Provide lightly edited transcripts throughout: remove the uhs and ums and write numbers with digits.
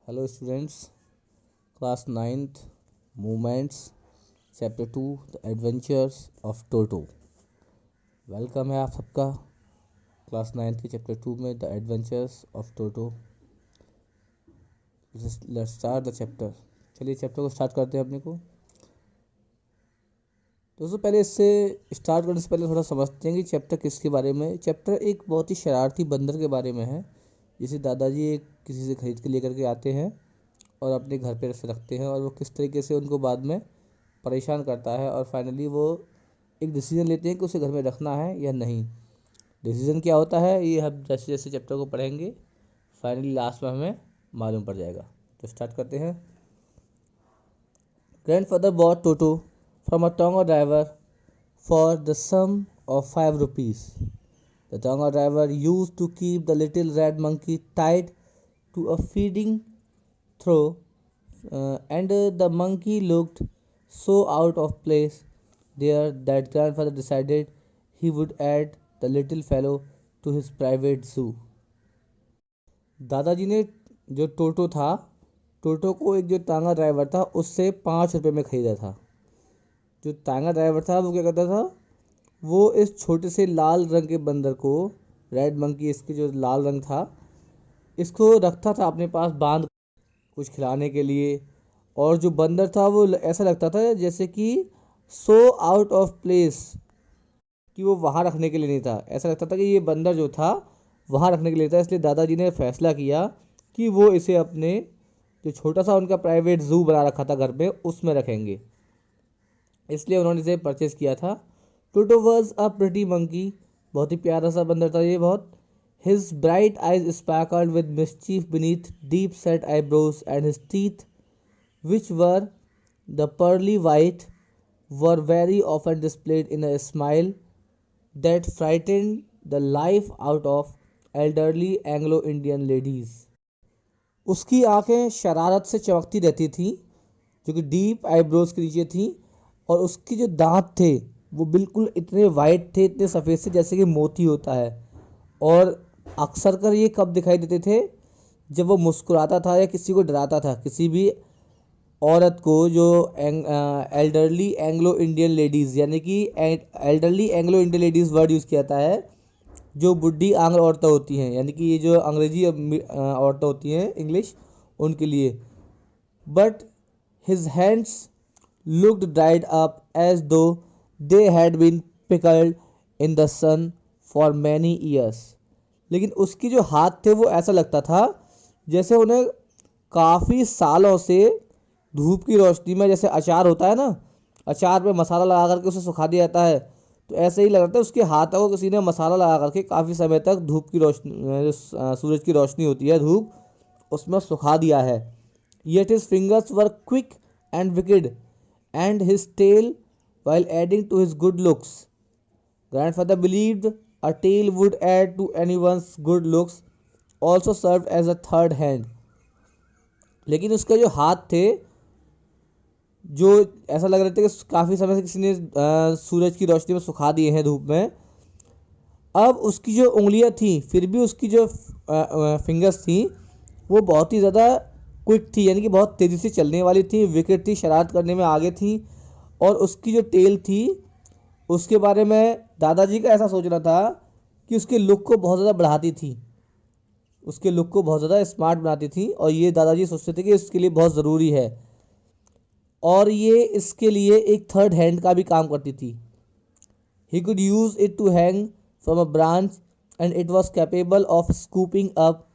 Hello students, class 9th, Movements, chapter 2, The Adventures of Toto. Welcome है आप सबका class 9th के chapter 2 में the adventures of Toto. Let's start the chapter. चलिए chapter को start करते हैं अपने को। दोस्तों पहले इससे स्टार्ट करने से पहले थोड़ा समझते हैं कि चैप्टर किसके बारे में। चैप्टर एक बहुत ही शरारती बंदर के बारे में है, जिसे दादाजी एक किसी से खरीद के लेकर के आते हैं और अपने घर पे रखते हैं, और वो किस तरीके से उनको बाद में परेशान करता है, और फाइनली वो एक डिसीजन लेते हैं कि उसे घर में रखना है या नहीं। डिसीजन क्या होता है ये हम जैसे जैसे चैप्टर को पढ़ेंगे फाइनली लास्ट में हमें मालूम पड़ जाएगा। तो स्टार्ट करते हैं। Grandfather bought Toto from a tonga driver for the sum of 5 rupees. The Tonga driver used to keep the little red monkey tied to a feeding throw, and the monkey looked so out of place there that grandfather decided he would add the little fellow to his private zoo. दादाजी ने जो टोटो को एक जो तांगा driver था उससे 5 रुपये में खरीदा था। जो तांगा ड्राइवर था वो क्या करता था, वो इस छोटे से लाल रंग के बंदर को, रेड मंकी इसके जो लाल रंग था, इसको रखता था अपने पास बांध कुछ खिलाने के लिए। और जो बंदर था वो ऐसा लगता था जैसे कि सो आउट ऑफ प्लेस, कि वो वहाँ रखने के लिए नहीं था। ऐसा लगता था कि ये बंदर जो था वहाँ रखने के लिए था। इसलिए दादाजी ने फैसला किया कि वो इसे अपने जो छोटा सा उनका प्राइवेट जू बना रखा था घर पे उसमें रखेंगे, इसलिए उन्होंने इसे परचेज किया था। Toto was a pretty monkey, बहुत ही प्यारा सा बंदर था ये बहुत। His bright eyes sparkled with mischief beneath deep set eyebrows, and his teeth, which were the pearly white, were very often displayed in a smile that frightened the life out of elderly Anglo-Indian ladies. उसकी आंखें शरारत से चमकती रहती थीं, जो कि deep eyebrows के नीचे थीं, और उसके जो दांत थे वो बिल्कुल इतने वाइट थे, इतने सफ़ेद से जैसे कि मोती होता है। और अक्सर कर ये कब दिखाई देते थे, जब वो मुस्कुराता था या किसी को डराता था, किसी भी औरत को जो एल्डरली एंग्लो इंडियन लेडीज़, यानी कि elderly Anglo Indian ladies word use किया जाता है, जो बुढ़ी आंग्ल औरतें होती हैं, यानी कि ये जो अंग्रेजी औरतें होती हैं इंग्लिश, उनके लिए। But his hands looked dried up as though they had been pickled in the sun for many years. लेकिन उसकी जो हाथ थे वो ऐसा लगता था जैसे उन्हें काफ़ी सालों से धूप की रोशनी में, जैसे अचार होता है ना, अचार पे मसाला लगा करके उसे सुखा दिया जाता है, तो ऐसे ही लग रहा था उसके हाथों को किसी ने मसाला लगा करके काफ़ी समय तक धूप की रोशनी, जो सूरज की रोशनी होती है, धूप, उसमें सुखा दिया है। Yet his fingers were quick and wicked, and his tail, while adding to his good looks. Grandfather believed a tail would add to anyone's good looks, also served as a third hand. लेकिन उसके जो हाथ थे, जो ऐसा लग रहे थे कि काफ़ी समय से किसी ने सूरज की रोशनी में सुखा दिए हैं धूप में। अब उसकी जो उंगलियां थी, फिर भी उसकी जो फिंगर्स थी वो बहुत ही ज़्यादा क्विक थी, यानी कि बहुत तेज़ी से चलने वाली थी, विकेट थी, शरारत करने में आगे थी। और उसकी जो टेल थी उसके बारे में दादाजी का ऐसा सोचना था कि उसके लुक को बहुत ज़्यादा बढ़ाती थी, उसके लुक को बहुत ज़्यादा स्मार्ट बनाती थी, और ये दादाजी सोचते थे कि इसके लिए बहुत ज़रूरी है, और ये इसके लिए एक थर्ड हैंड का भी काम करती थी। He could use it to hang from a branch, and it was capable of scooping up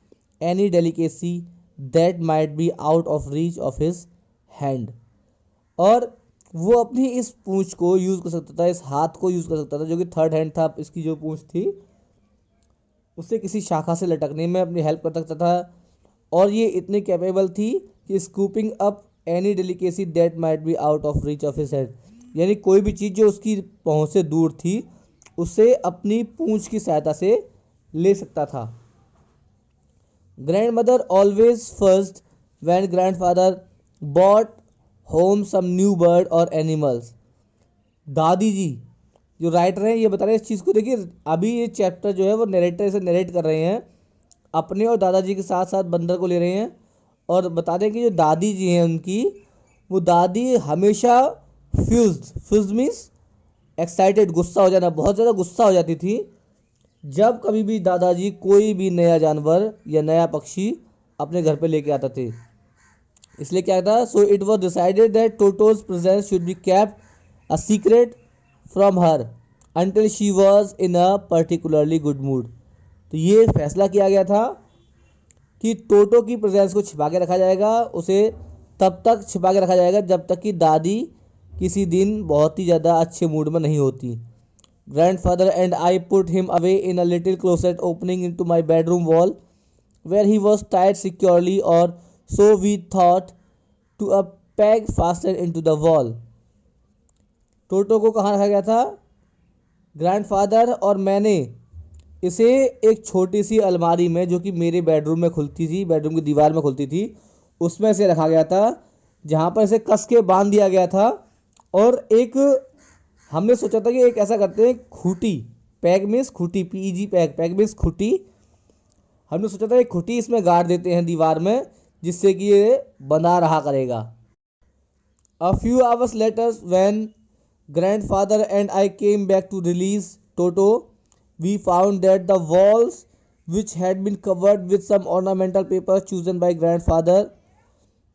any delicacy that might be out of reach of his hand. और वो अपनी इस पूंछ को यूज़ कर सकता था, इस हाथ को यूज़ कर सकता था, जो कि थर्ड हैंड था, इसकी जो पूंछ थी उससे किसी शाखा से लटकने में अपनी हेल्प कर सकता था। और ये इतनी कैपेबल थी कि scooping up any delicacy that might be out of reach of his hand, यानी कोई भी चीज़ जो उसकी पहुंच से दूर थी उसे अपनी पूंछ की सहायता से ले सकता था। Grandmother always first when grandfather bought home some new bird और एनिमल्स। दादी जी जो राइटर हैं ये बता रहे हैं इस चीज़ को। देखिए अभी ये चैप्टर जो है वो नरेटर से नरेट कर रहे हैं, अपने और दादाजी के साथ साथ बंदर को ले रहे हैं, और बता दें कि जो दादी जी हैं उनकी, वो दादी हमेशा फ्यूज मीन्स एक्साइटेड, गुस्सा हो जाना, बहुत ज़्यादा गुस्सा हो जाती थी जब कभी भी दादाजी कोई भी नया जानवर या नया पक्षी अपने घर पे लेके आते थे। इसलिए क्या था, so it was decided that टोटोज presence should be kept a secret from her until she was in a particularly good mood. तो ये फैसला किया गया था कि टोटो की प्रेजेंस को छिपा के रखा जाएगा, उसे तब तक छिपा के रखा जाएगा जब तक कि दादी किसी दिन बहुत ही ज़्यादा अच्छे मूड में नहीं होती। Grandfather and I put him away in a little closet opening into my bedroom wall, where he was tied securely, or so we thought, to a peg fastened into the wall. टोटो को कहाँ रखा गया था? Grandfather और मैंने इसे एक छोटी सी अलमारी में, जो कि मेरे बेडरूम में खुलती थी, बेडरूम की दीवार में खुलती थी, उसमें से रखा गया था, जहाँ पर इसे कस के बांध दिया गया था। और एक हमने सोचा था कि एक ऐसा करते हैं, Khunti, peg means Khunti, PEG, peg means Khunti. हमने सोचा था एक खूटी इसमें गाड़ देते हैं दीवार में, जिससे कि ये बना रहा करेगा। A few hours later, when grandfather and I came back to release Toto, we found that the walls, which had been covered with some ornamental paper chosen by grandfather,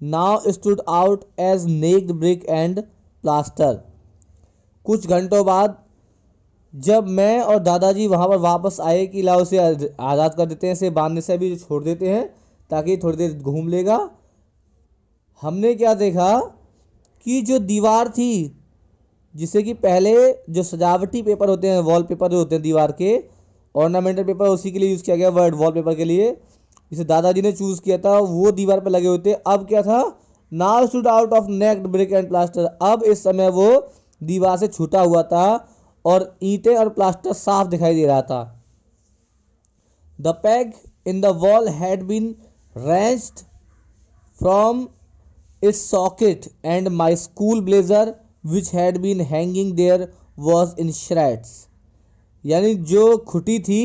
now stood out as naked brick and plaster. कुछ घंटों बाद जब मैं और दादाजी वहाँ पर वापस आए कि लाओ उसे आज़ाद कर देते हैं, इसे बांधने से भी छोड़ देते हैं ताकि थोड़ी देर घूम लेगा, हमने क्या देखा कि जो दीवार थी, जिसे कि पहले जो सजावटी पेपर होते हैं, वॉल पेपर जो होते हैं दीवार के, ऑर्नामेंटल पेपर उसी के लिए यूज़ किया गया, वर्ड वॉल पेपर के लिए, जिसे दादाजी ने चूज़ किया था, वो दीवार पर लगे होते। अब क्या था, now stood out of naked brick and plaster. अब इस समय वो दीवार से छूटा हुआ था और ईंटें और प्लास्टर साफ दिखाई दे रहा था। The peg in the wall had been wrenched from its socket and my school blazer which had been hanging there was in shreds। यानी जो खुटी थी,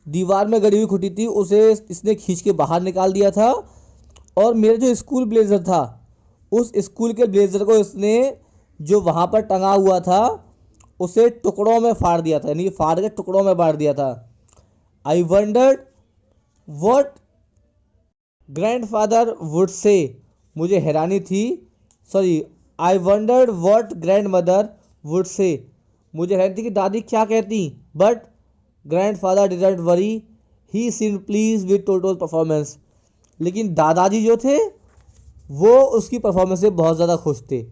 दीवार में गड़ी हुई खुटी थी, उसे इसने खींच के बाहर निकाल दिया था, और मेरा जो स्कूल ब्लेजर था, उस स्कूल के ब्लेजर को इसने जो वहाँ पर टंगा हुआ था उसे टुकड़ों में फाड़ दिया था, यानी फाड़ के टुकड़ों में बांट दिया था। आई wandered what grandfather would say, मुझे हैरानी थी, आई wandered what grand mother would say, मुझे हैरानी थी कि दादी क्या कहती। But grandfather didn't worry, he seemed please with टोटोज performance. लेकिन दादाजी जो थे वो उसकी परफॉर्मेंस से बहुत ज़्यादा खुश थे,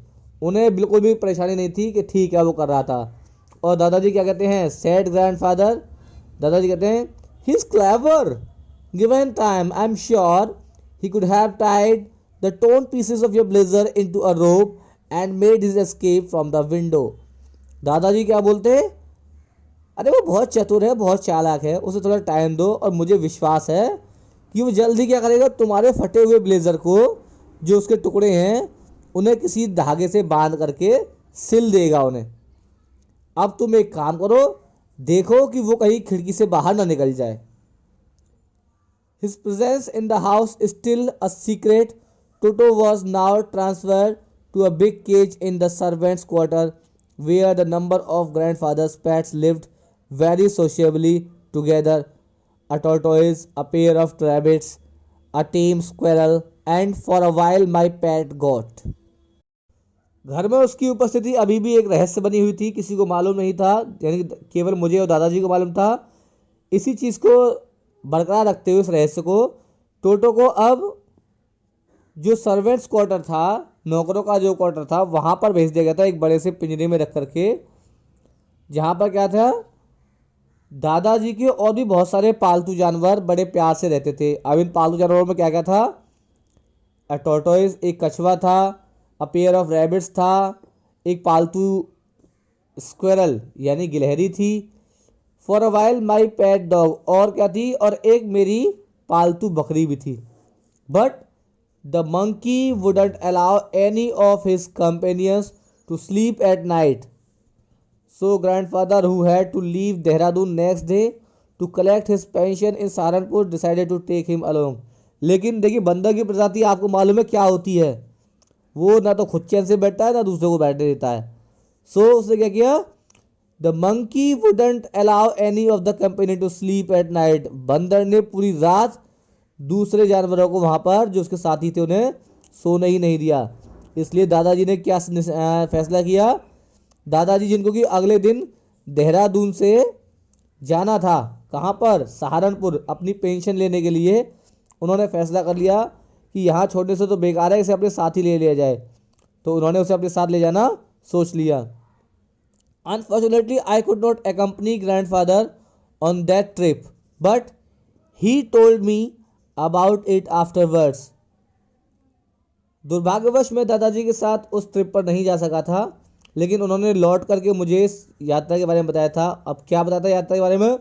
उन्हें बिल्कुल भी परेशानी नहीं थी कि ठीक है वो कर रहा था। और दादाजी क्या कहते हैं, सैड ग्रैंडफादर, दादाजी कहते हैं, he is clever, given time I am sure he could have tied the torn pieces of your blazer into a rope and made his escape from the window। दादाजी क्या बोलते हैं, अरे वो बहुत चतुर है, बहुत चालाक है, उसे थोड़ा टाइम दो, और मुझे विश्वास है कि वो जल्दी क्या करेगा, तुम्हारे फटे हुए ब्लेजर को, जो उसके टुकड़े हैं, उन्हें किसी धागे से बांध करके सिल देगा उन्हें। अब तुम एक काम करो, देखो कि वो कहीं खिड़की से बाहर ना निकल जाए। His presence in the house is still a secret. Toto was now transferred to a big cage in the servants' quarter, where the number of grandfather's pets lived very sociably together. A tortoise, a pair of rabbits, a tame squirrel, and for a while my pet goat। घर में उसकी उपस्थिति अभी भी एक रहस्य बनी हुई थी, किसी को मालूम नहीं था, यानी केवल मुझे और दादाजी को मालूम था। इसी चीज़ को बरकरार रखते हुए, इस रहस्य को, टोटो को अब जो सर्वेंट्स क्वार्टर था, नौकरों का जो क्वार्टर था, वहाँ पर भेज दिया गया था, एक बड़े से पिंजरे में रख करके, जहाँ पर क्या था, दादाजी के और भी बहुत सारे पालतू जानवर बड़े प्यार से रहते थे। अब इन पालतू जानवरों में क्या क्या था, अ टॉर्टोइस, एक कछुआ था, अ पेयर ऑफ रैबिट्स था, एक पालतू स्क्वेरल यानी गिलहरी थी, for a while my pet dog, और क्या थी, और एक मेरी पालतू बकरी भी थी। But the monkey wouldn't allow any of his companions to sleep at night, so grandfather who had to leave Dehradun next day to collect his pension in Saharanpur decided to take him along. लेकिन देखिए बंदर की प्रजाति आपको मालूम है क्या होती है, वो ना तो खुद चैन से बैठता है ना दूसरे को बैठने देता है। सो उसने क्या किया, the monkey wouldn't allow any of the company to sleep at night. बंदर ने पूरी रात दूसरे जानवरों को वहां पर जो उसके साथी थे उन्हें सोने ही नहीं दिया। इसलिए दादाजी ने क्या फैसला किया, दादाजी जिनको कि अगले दिन देहरादून से जाना था, कहाँ पर, सहारनपुर, अपनी पेंशन लेने के लिए, उन्होंने फैसला कर लिया कि यहाँ छोड़ने से तो बेकार है, इसे अपने साथ ही ले लिया जाए। तो उन्होंने उसे अपने साथ ले जाना सोच लिया। Unfortunately I could not accompany grandfather on that trip, but he told me about it afterwards। दुर्भाग्यवश मैं दादाजी के साथ उस ट्रिप पर नहीं जा सका था, लेकिन उन्होंने लौट करके मुझे इस यात्रा के बारे में बताया था। अब क्या बताया था यात्रा के बारे में,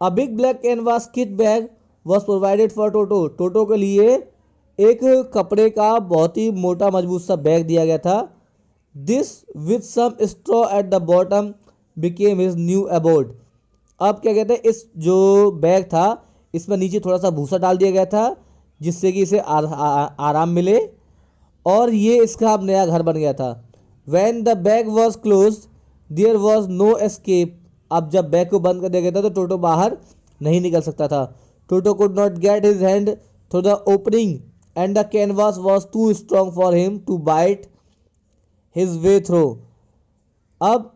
a big black canvas kit bag was provided for Toto. Toto के लिए एक कपड़े का बहुत ही मोटा मजबूत सा बैग दिया गया था। This with some straw at the bottom became his new abode. अब क्या कहते हैं, इस जो बैग था इसमें नीचे थोड़ा सा भूसा डाल दिया गया था जिससे कि इसे आराम मिले, और ये इसका अब नया घर बन गया था। When the bag was close there was no escape. अब जब बैग को बंद कर दिया गया था तो टोटो बाहर नहीं निकल सकता था। Toto could not get his hand through the opening and the canvas was too strong for him to bite his way through. अब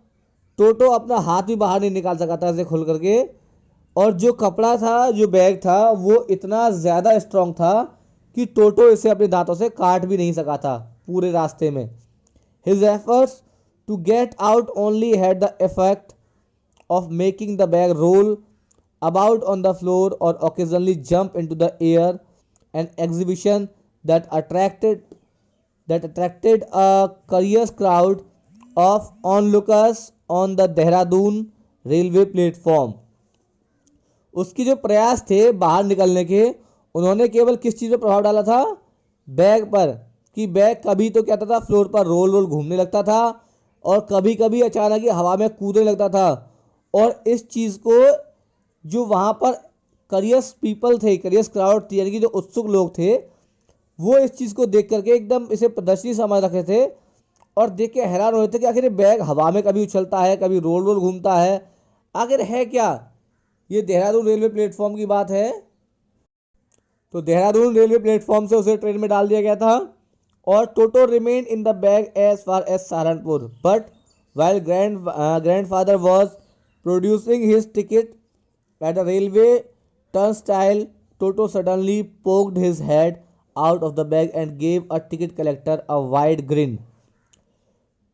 टोटो अपना हाथ भी बाहर नहीं निकाल सका था इसे खोल करके, और जो कपड़ा था, जो बैग था, वो इतना ज़्यादा स्ट्रांग था कि टोटो इसे अपने दांतों से काट भी नहीं सका था पूरे रास्ते में। His efforts to get out only had the effect of making the bag roll about on the floor or occasionally jump into the air, an exhibition that attracted a curious crowd of onlookers on the Dehradun railway platform। उसकी जो प्रयास थे बाहर निकलने के, उन्होंने केवल किस चीज़ पर प्रभाव डाला था, बैग पर, कि बैग कभी तो क्या था फ्लोर पर रोल रोल घूमने लगता था और कभी कभी अचानक ही हवा में कूदने लगता था। और इस चीज़ को जो वहाँ पर करियस पीपल थे, करियस क्राउड थी, यानी कि जो उत्सुक लोग थे, वो इस चीज़ को देख करके एकदम इसे प्रदर्शनी समझ रखे थे और देख के हैरान हो रहे थे कि आखिर ये बैग हवा में कभी उछलता है, कभी रोल रोल घूमता है, आखिर है क्या। ये देहरादून रेलवे प्लेटफॉर्म की बात है। तो देहरादून रेलवे प्लेटफॉर्म से उसे ट्रेन में डाल दिया गया था और Toto remain in the bag as far as Saharanpur, but while grandfather was producing his ticket at a railway turnstile, Toto suddenly poked his head out of the bag and gave a ticket collector a wide grin।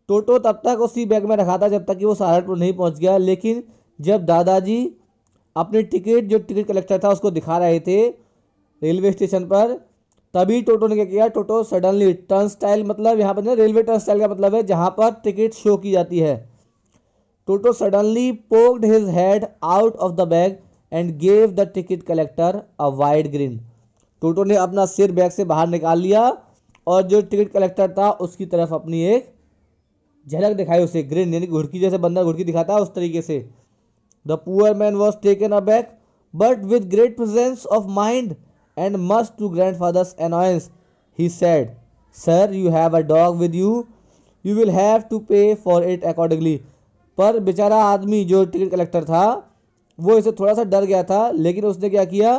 टोटो तब तक उसी bag में रखा था जब तक कि वो सहारनपुर नहीं पहुंच गया, लेकिन जब दादाजी अपनी टिकट, जो टिकट कलेक्टर था, उसको दिखा रहे थे रेलवे स्टेशन पर, तभी टोटो ने क्या किया, टोटो सडनली, टर्नस्टाइल मतलब यहाँ पर ना रेलवे टर्नस्टाइल का मतलब है जहाँ पर टिकट शो की जाती है। Toto suddenly poked his head out of the bag and gave the ticket collector a wide grin। टोटो ने अपना सिर बैग से बाहर निकाल लिया और जो टिकट कलेक्टर था उसकी तरफ अपनी एक झलक दिखाई, उसे ग्रिन, यानी घुड़की, जैसे बंदर घुड़की दिखाता है उस तरीके से। The poor man was taken aback but with great presence of mind and much to grandfather's annoyance he said, sir you have a dog with you, you will have to pay for it accordingly. पर बेचारा आदमी जो ticket collector था वो इसे थोड़ा सा डर गया था, लेकिन उसने क्या किया,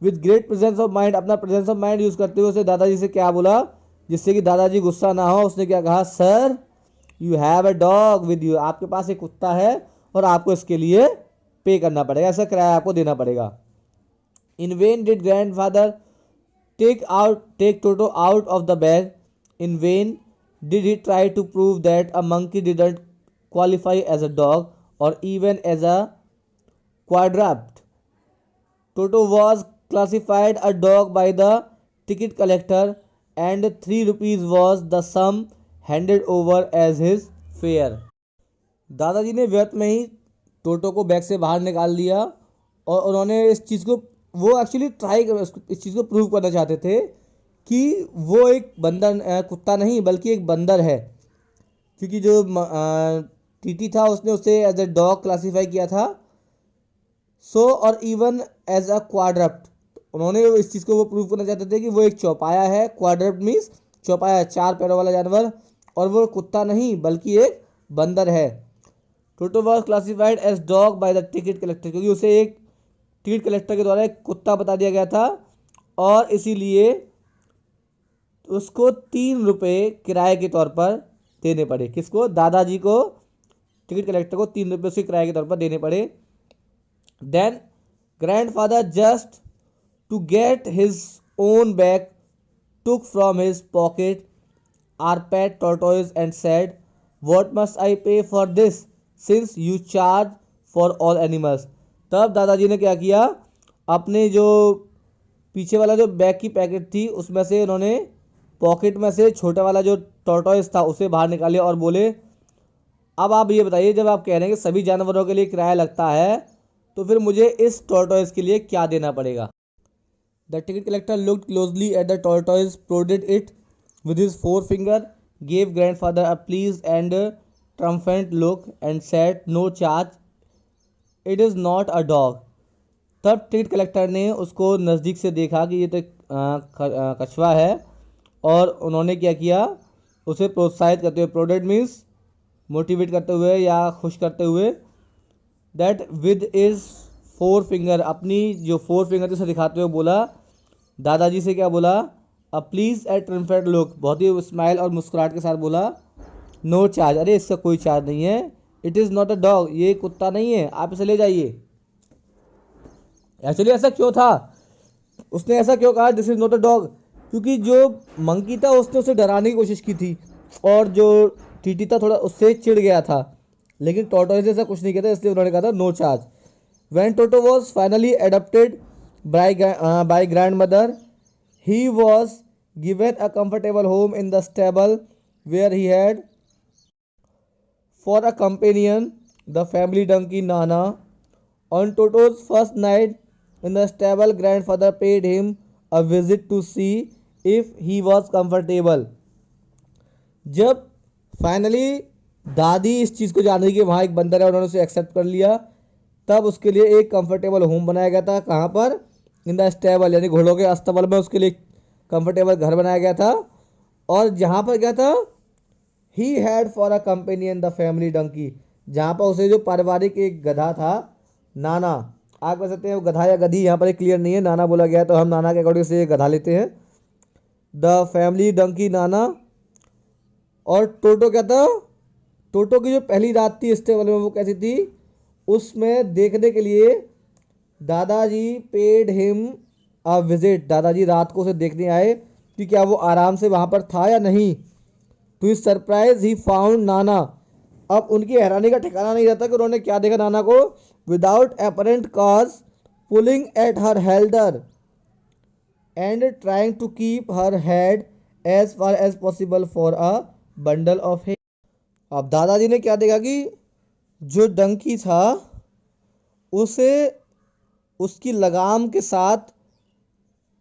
with great presence of mind, अपना प्रेजेंस ऑफ माइंड यूज करते हुए उसे दादाजी से क्या बोला जिससे कि दादाजी गुस्सा ना हो। उसने क्या कहा, sir you have a dog with you, आपके पास एक कुत्ता है और आपको इसके लिए पे करना पड़ेगा, ऐसा किराया आपको देना पड़ेगा। In when did grandfather take Toto out of the bag, in vain did he try to prove that a monkey didn't qualify as a dog or even as a quadruped। Toto was classified a dog by the ticket collector and 3 rupees was the sum handed over as his fare। दादाजी ने व्यर्थ में ही टोटो को bag से बाहर निकाल दिया और उन्होंने इस चीज़ को, वो एक्चुअली इस चीज़ को प्रूव करना चाहते थे कि वो एक बंदर, कुत्ता नहीं बल्कि एक बंदर है, क्योंकि जो टीटी था उसने उसे एज ए डॉग क्लासीफाई किया था। सो और इवन एज अ क्वाड्रप्ट, उन्होंने इस चीज़ को वो प्रूव करना चाहते थे कि वो एक चौपाया है। क्वाड्रप्ड मीन्स चौपाया, 4 पैरों वाला जानवर, और वो कुत्ता नहीं बल्कि एक बंदर है। Toto was classified as dog by the ticket collector, क्योंकि उसे एक टिकट कलेक्टर के द्वारा एक कुत्ता बता दिया गया था, और इसीलिए उसको 3 रुपये किराए के तौर पर देने पड़े। किसको? दादाजी को, टिकट कलेक्टर को 3 रुपये उसके किराए के तौर पर देने पड़े। Then grandfather just to get his own bag took from his pocket our pet tortoise and said, "What must I pay for this, since you charge for all animals?" तब दादाजी ने क्या किया, अपने जो पीछे वाला जो बैग की पैकेट थी उसमें से उन्होंने पॉकेट में से छोटा वाला जो टॉर्टोइस था उसे बाहर निकाले और बोले, अब आप ये बताइए, जब आप कह रहे हैं कि सभी जानवरों के लिए किराया लगता है, तो फिर मुझे इस टॉर्टोइस के लिए क्या देना पड़ेगा। The ticket collector looked closely at the tortoise, prodded it with his forefinger, gave grandfather a pleased and triumphant look, and said, "No charge. It is not a dog." तब टिकट कलेक्टर ने उसको नज़दीक से देखा कि ये तो कछुआ है, और उन्होंने क्या किया, उसे प्रोत्साहित करते हुए, प्रोडेड मीन्स मोटिवेट करते हुए या खुश करते हुए, दैट विद इज 4 फिंगर, अपनी जो 4 फिंगर थी उसे दिखाते हुए बोला, दादाजी से क्या बोला, अ प्लीज एट ट्रिम्फेड लुक, बहुत ही स्माइल और मुस्कुराहट के साथ बोला, नो चार्ज, अरे इसका कोई चार्ज नहीं है, it is not a dog, ये कुत्ता नहीं है, आप इसे ले जाइए। एक्चुअली ऐसा क्यों था, उसने ऐसा क्यों कहा this is not a dog, क्योंकि जो मंकी था उसने उसे डराने की कोशिश की थी, और जो टीटी था थोड़ा उससे चिढ़ गया था, लेकिन टोटो से ऐसा कुछ नहीं किया था, इसलिए उन्होंने कहा था no charge. When Toto was finally adopted by grandmother, he was given a comfortable home in the stable, where he had for a companion the family donkey Nana. On Toto's first night in the stable, grandfather paid him a visit to see if he was comfortable. जब finally दादी इस चीज़ को जान रही कि वहाँ एक बंदर है, उन्होंने उसे एक्सेप्ट कर लिया, तब उसके लिए एक कंफर्टेबल होम बनाया गया था। कहाँ पर? इन द स्टेबल, यानी घोड़ों के अस्तबल में उसके लिए कंफर्टेबल घर बनाया गया था। और जहाँ पर क्या था, he had for a companion the family donkey, जहाँ पर उसे जो पारिवारिक एक गधा था, नाना, आप कह सकते हैं वो गधा या गधी, यहाँ पर एक क्लियर नहीं है, नाना बोला गया तो हम नाना के अकॉर्डिंग से गधा लेते हैं, द फैमिली डंकी नाना। और टोटो क्या था, टोटो की जो पहली रात थी स्टेबल में वो कैसी थी, उसमें देखने के लिए दादाजी पेड हिम अ विजिट, दादाजी रात को उसे देखने आए कि क्या वो आराम से वहाँ पर था या नहीं। To his surprise he found Nana, अब उनकी हैरानी का ठिकाना नहीं रहता कि उन्होंने क्या देखा नाना को, without apparent cause pulling at her halter and trying to keep her head as far as possible for a bundle of hay. अब दादाजी ने क्या देखा कि जो डंकी था उसे उसकी लगाम के साथ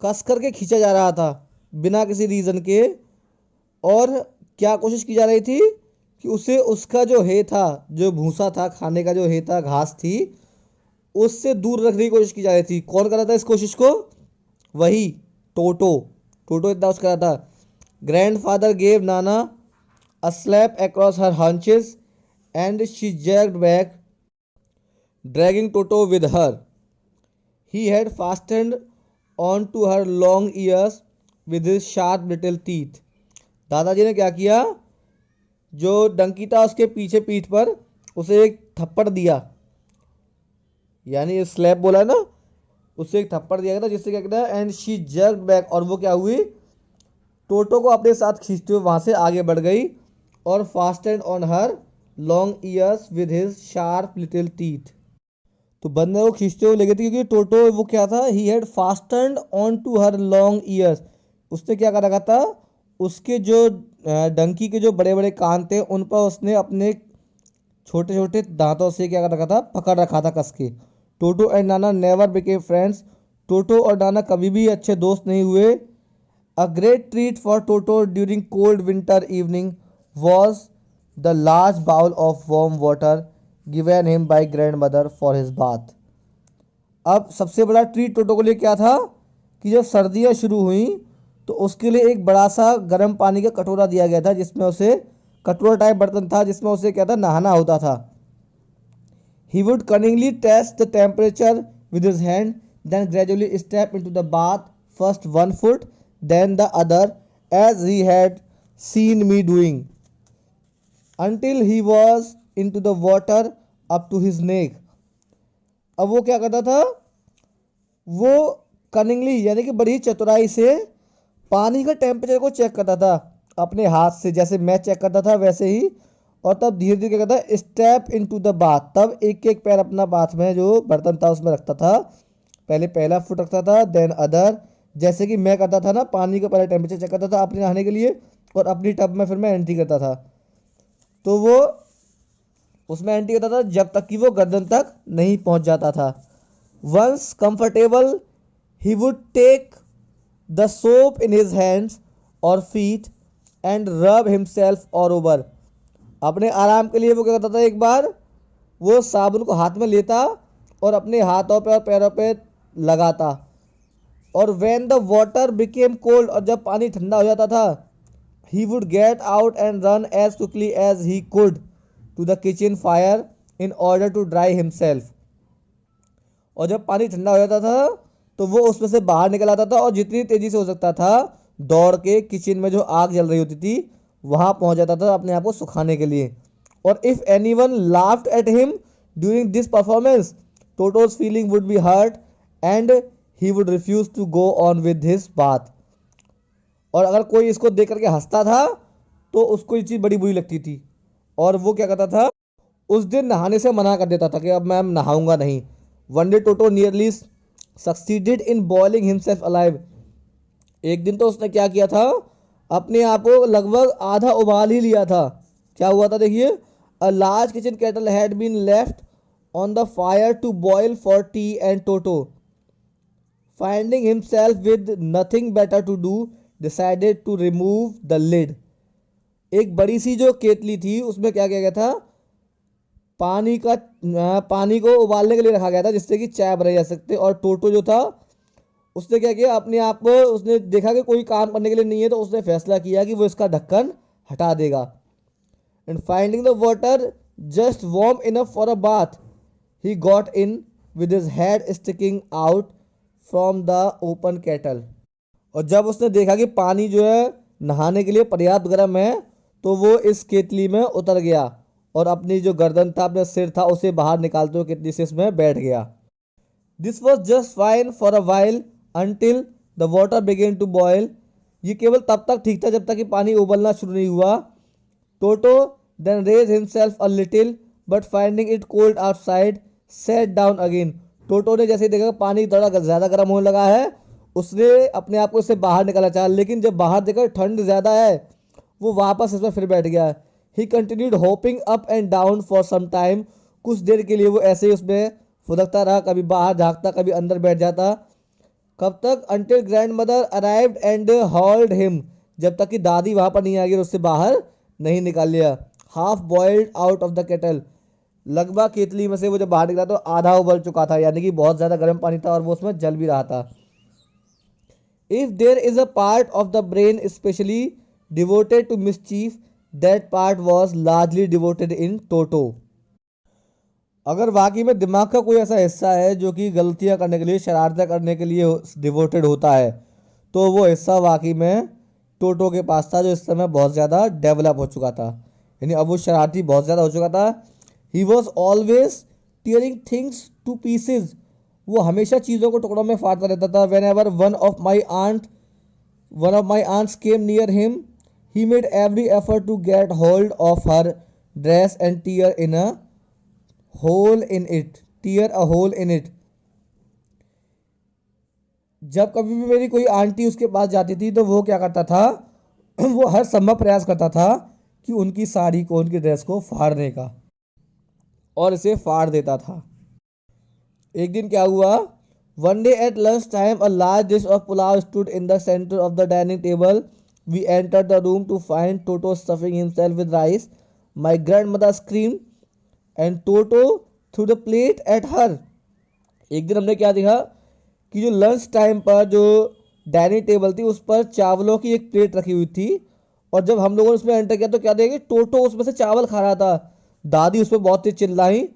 कस करके खींचा जा रहा था बिना किसी रीज़न के, और क्या कोशिश की जा रही थी कि उसे उसका जो हे था, जो भूसा था खाने का, जो हे था घास थी, उससे दूर रखने की कोशिश की जा रही थी। कौन कर रहा था इस कोशिश को? वही टोटो, टोटो इतना कुछ कर रहा था। Grandfather gave Nana a slap across her haunches and she jerked back, dragging Toto with her. He had fastened on to her long ears with his sharp little teeth. दादाजी ने क्या किया, जो डंकी था उसके पीछे पीठ पर उसे एक थप्पड़ दिया, यानी स्लैप बोला ना, उससे एक थप्पड़ दिया गया था, जिससे क्या कहता है, एंड शी जर्क्ड बैक, और वो क्या हुई, टोटो को अपने साथ खींचते हुए वहां से आगे बढ़ गई, और fastened on her long years with his sharp little teeth, तो बंदर को खींचते हुए ले गए थे, क्योंकि टोटो वो क्या था, he had fastened on to her long ears, उसने क्या कर रखा था, उसके जो डंकी के जो बड़े बड़े कान थे उन पर उसने अपने छोटे छोटे दांतों से क्या कर रखा था, पकड़ रखा था कस के। Toto and Nana never became friends, Toto और नाना कभी भी अच्छे दोस्त नहीं हुए। A great treat for Toto during cold winter evening was the large bowl of warm water given him by grandmother for his bath. अब सबसे बड़ा ट्रीट टोटो को लिए क्या था, कि जब सर्दियाँ शुरू हुई तो उसके लिए एक बड़ा सा गर्म पानी का कटोरा दिया गया था, जिसमें उसे कटोरा टाइप बर्तन था, जिसमें उसे क्या था, नहाना होता था। He would cunningly test the temperature with his hand, then gradually step into the bath, first one foot, then the other, as he had seen me doing, until he was into the water up to his neck. अब वो क्या करता था, वो cunningly यानी कि बड़ी चतुराई से पानी का टेम्परेचर को चेक करता था अपने हाथ से, जैसे मैं चेक करता था वैसे ही। और तब धीरे धीरे क्या करता, स्टेप इनटू द बाथ, तब एक एक पैर अपना बाथ में जो बर्तन था उसमें रखता था। पहले पहला फुट रखता था, देन अदर, जैसे कि मैं करता था ना, पानी का पहले टेम्परेचर चेक करता था अपने नहाने के लिए, और अपनी टब में फिर मैं एंट्री करता था। तो वो उसमें एंट्री करता था जब तक कि वो गर्दन तक नहीं पहुंच जाता था। Once comfortable, he would take the soap in his hands or feet and rub himself all over. अपने आराम के लिए वो क्या करता था, एक बार वो साबुन को हाथ में लेता और अपने हाथों पे और पैरों पे लगाता। और when the water became cold, और जब पानी ठंडा हो जाता था, he would get out and run as quickly as he could to the kitchen fire in order to dry himself. और जब पानी ठंडा हो जाता था तो वो उसमें से बाहर निकल आता था और जितनी तेजी से हो सकता था दौड़ के किचन में जो आग जल रही होती थी वहां पहुंच जाता था अपने आप को सुखाने के लिए। और if anyone laughed at him during this performance, Toto's feeling would be hurt and he would refuse to go on with his bath. और अगर कोई इसको देख करके हंसता था तो उसको ये चीज़ बड़ी बुरी लगती थी, और वो क्या करता था, उस दिन नहाने से मना कर देता था कि अब मैं नहाऊंगा नहीं। One day toto nearly succeeded in boiling himself alive. एक दिन तो उसने क्या किया था, अपने आप को लगभग आधा उबाल ही लिया था। क्या हुआ था देखिए, a large kitchen kettle had been left on the fire to boil for tea and Toto, finding himself with nothing better to do decided to remove the lid. एक बड़ी सी जो केतली थी उसमें क्या किया गया था, पानी को उबालने के लिए रखा गया था जिससे कि चाय बनाई जा सकते। और टोटो जो था उसने क्या किया, अपने आप को उसने देखा कि कोई काम करने के लिए नहीं है तो उसने फैसला किया कि वो इसका ढक्कन हटा देगा। And finding the water just warm enough for a bath, he got in with his head sticking out from the open kettle. और जब उसने देखा कि पानी जो है नहाने के लिए पर्याप्त गर्म है तो वो इस केतली में उतर गया और अपनी जो गर्दन था, अपना सिर था, उसे बाहर निकालते हुए केतली से इसमें बैठ गया। This was just fine for a while until the water began to boil. ये केवल तब तक ठीक था जब तक कि पानी उबलना शुरू नहीं हुआ। Toto then raise himself a little but finding it cold outside sat down again. Toto ने जैसे देखा पानी थोड़ा ज़्यादा गर्म होने लगा है, उसने अपने आप को इससे बाहर निकाला चाहा, लेकिन जब बाहर देखा ठंड ज़्यादा है वो वापस इसमें फिर बैठ गया। He continued hopping up and down for some time. कुछ देर के लिए वो ऐसे ही उसमें फुदकता रहा, कभी बाहर झाँकता कभी अंदर बैठ जाता। कब तक, until grand mother arrived and hold him, जब तक कि दादी वहां पर नहीं आ गई और उससे बाहर नहीं निकाल लिया। Half boiled out of the kettle, लगभग केतली में से वो जब बाहर निकला तो आधा उबल चुका था, यानी कि बहुत ज़्यादा गर्म पानी था और वो उसमें जल भी रहा था। If there is a part of the brain specially devoted to mischief, that part was largely devoted in Toto. अगर वाकई में दिमाग का कोई ऐसा हिस्सा है जो कि गलतियां करने के लिए, शरारतें करने के लिए डिवोटेड होता है, तो वो हिस्सा वाकई में टोटो के पास था, जो इस समय बहुत ज़्यादा डेवलप हो चुका था, यानी अब वो शरारती बहुत ज़्यादा हो चुका था। He was always tearing things to pieces, वो हमेशा चीज़ों को टुकड़ों में फाड़ता रहता था। Whenever one of my aunts came near him, he made every effort to get hold of her dress and tear a hole in it। जब कभी भी मेरी कोई आंटी उसके पास जाती थी तो वो क्या करता था, वो हर संभव प्रयास करता था कि उनकी साड़ी को, उनकी ड्रेस को फाड़ने का, और इसे फाड़ देता था। एक दिन क्या हुआ, one day at lunch time a large dish of pulao stood in the centre of the dining table. We entered the room to find Toto stuffing himself with rice. My grandmother screamed and Toto threw the plate at her। एक दिन हमने क्या देखा कि जो lunch time पर जो dining table थी उस पर चावलों की एक प्लेट रखी हुई थी, और जब हम लोगों ने उसमें एंटर किया तो क्या देखे, टोटो उसमें से चावल खा रहा था। दादी उसमें बहुत तेज चिल्लाई,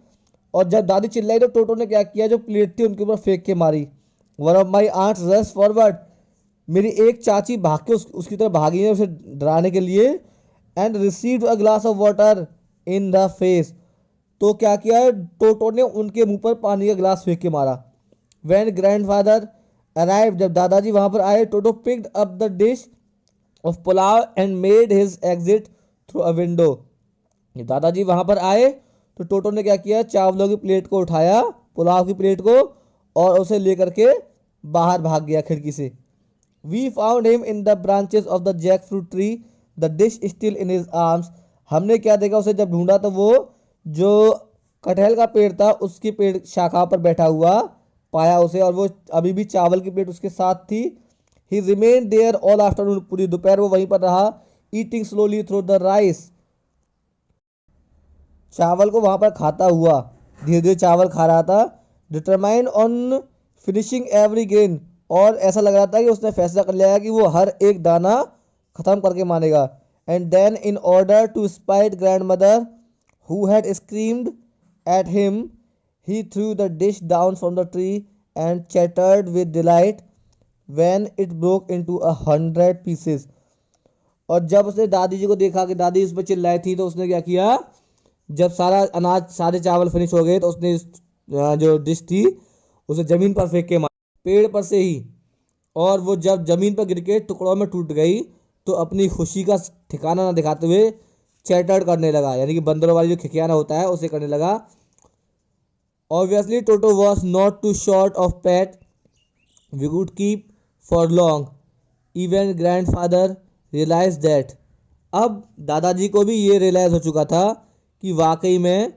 और जब दादी चिल्लाई तो टोटो ने क्या किया, जो प्लेट थी उनके ऊपर फेंक के मारी। One of my aunt rush forward, मेरी एक चाची भाग के उसकी तरफ भागी है उसे डराने के लिए, and received a glass of water in the face. तो क्या किया है, टोटो ने उनके मुंह पर पानी का गिलास फेंक के मारा। व्हेन ग्रैंडफादर अराइव, जब दादाजी वहां पर आए, Toto picked up the dish of pulao and made his exit through a window. दादाजी वहां पर आए तो टोटो ने क्या किया, चावलों की प्लेट को उठाया, पुलाव की प्लेट को, और उसे लेकर के बाहर भाग गया खिड़की से। We found him in the branches of the jackfruit tree, the dish still in his arms. हमने क्या देखा, उसे जब ढूंढा तो वो जो कटहल का पेड़ था उसकी पेड़ शाखा पर बैठा हुआ पाया उसे, और वो अभी भी चावल की प्लेट उसके साथ थी। He remain there all afternoon, पूरी दोपहर वो वहीं पर रहा, eating slowly through the rice, चावल को वहां पर खाता हुआ धीरे धीरे चावल खा रहा था। Determine on finishing every gain, और ऐसा लग रहा था कि उसने फैसला कर लिया है कि वो हर एक दाना खत्म करके मानेगा। And then in order to spite grandmother who had screamed at him, he threw the dish down from the tree and chattered with delight when it broke into 100 pieces. और जब उसने दादी जी को देखा कि दादी उस पर चिल्लाई थी, तो उसने क्या किया, जब सारा अनाज सारे चावल फिनिश हो गए तो उसने जो डिश थी उसे जमीन पर फेंक के मारा, पेड़ पर से ही। और वो जब जमीन पर गिर के टुकड़ों में टूट गई तो अपनी खुशी का ठिकाना ना दिखाते हुए चैटर्ड करने लगा, यानी कि बंदरों वाली जो खिकियाना होता है उसे करने लगा। Obviously Toto was not to short of pet we would keep for long, even grandfather realise that. अब दादाजी को भी ये रियलाइज हो चुका था कि वाकई में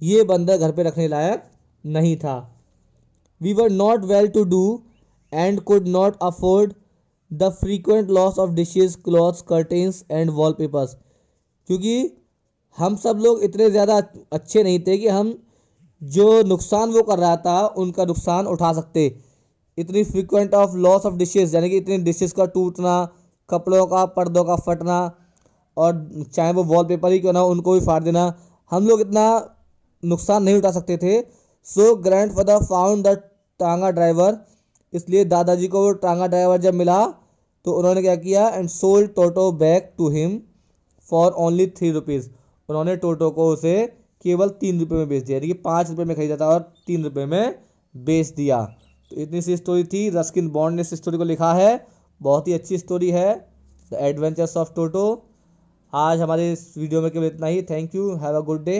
ये बंदर घर पे रखने लायक नहीं था। We were not well to do and could not afford the frequent loss of dishes, clothes, curtains and wallpapers, क्योंकि हम सब लोग इतने ज़्यादा अच्छे नहीं थे कि हम जो नुकसान वो कर रहा था उनका नुकसान उठा सकते। इतनी frequent of loss of dishes, यानी कि इतनी डिशेज का टूटना, कपड़ों का पर्दों का फटना, और चाहे वो वॉलपेपर ही क्यों ना उनको भी फाड़ देना, हम लोग इतना नुकसान नहीं उठा सकते थे। सो ग्रैंडफादर फाउंड द टांगा ड्राइवर, इसलिए दादाजी को वो टांगा ड्राइवर जब मिला तो उन्होंने क्या किया, and sold Toto back to him for only 3 rupees. उन्होंने टोटो को उसे केवल 3 रुपये में बेच दिया, यानी कि 5 रुपये में खरीदा था और 3 रुपये में बेच दिया। तो इतनी सी स्टोरी थी, रस्किन बॉन्ड ने इस स्टोरी को लिखा है, बहुत ही अच्छी स्टोरी है, द एडवेंचर्स ऑफ टोटो। आज हमारे इस वीडियो में केवल इतना ही। Thank you, have a good day.